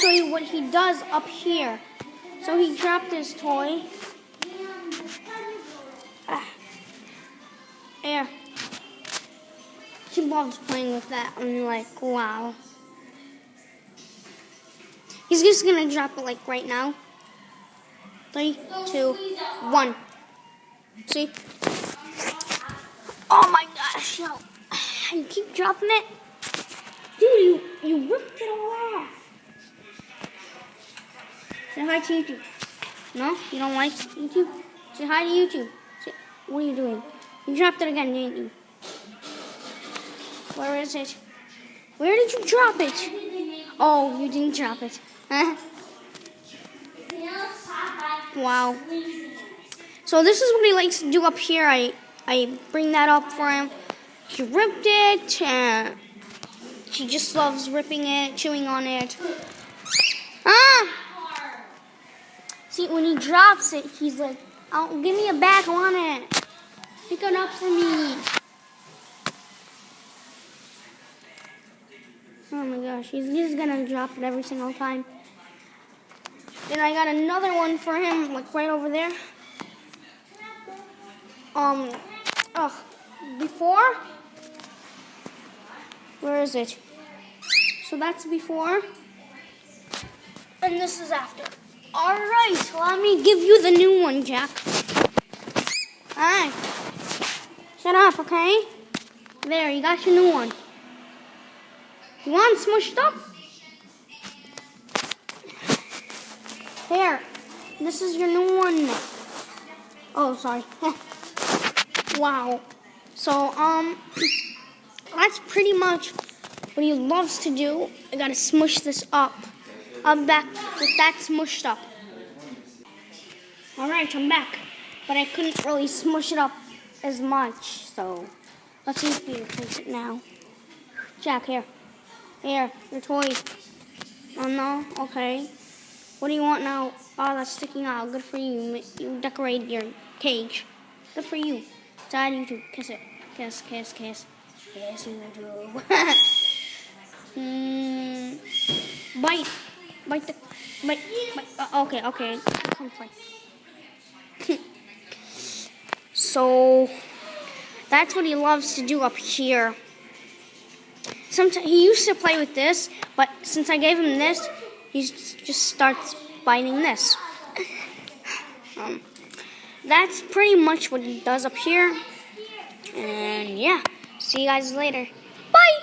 show you what he does up here. So he dropped his toy. There. He loves playing with that. I'm like, wow. He's just gonna drop it like right now. 3, 2, 1. See? Oh my gosh, yo. You keep dropping it. Dude, you ripped it all off. Say hi to YouTube. No? You don't like YouTube? Say hi to YouTube. What are you doing? You dropped it again, didn't you? Where is it? Where did you drop it? Oh, you didn't drop it. Huh? Wow. So this is what he likes to do up here. I bring that up for him. He ripped it. He just loves ripping it, chewing on it. Ah! See, when he drops it, he's like, "Oh, give me a back on it. Pick it up for me." Oh my gosh, he's just gonna drop it every single time. Then I got another one for him, like right over there. Before. Where is it? So that's before. And this is after. Alright, let me give you the new one, Jack. Alright. Shut up, okay? There, you got your new one. You want it smushed up? There. This is your new one. Oh, sorry. Wow. So, that's pretty much what he loves to do. I gotta smush this up. I'm back with that smushed up. Alright, I'm back. But I couldn't really smush it up as much, so let's see if we can place it now. Jack, here. Here, your toy. Oh no? Okay. What do you want now? Oh, that's sticking out. Good for you. You decorated your cage. Good for you. Dad, you too. Kiss it. Kiss, kiss, kiss. Yes, you do. Bite. Bite the... Bite. Okay. Come play. So, that's what he loves to do up here. Sometimes he used to play with this, but since I gave him this, he just starts biting this. That's pretty much what he does up here. And yeah, see you guys later. Bye!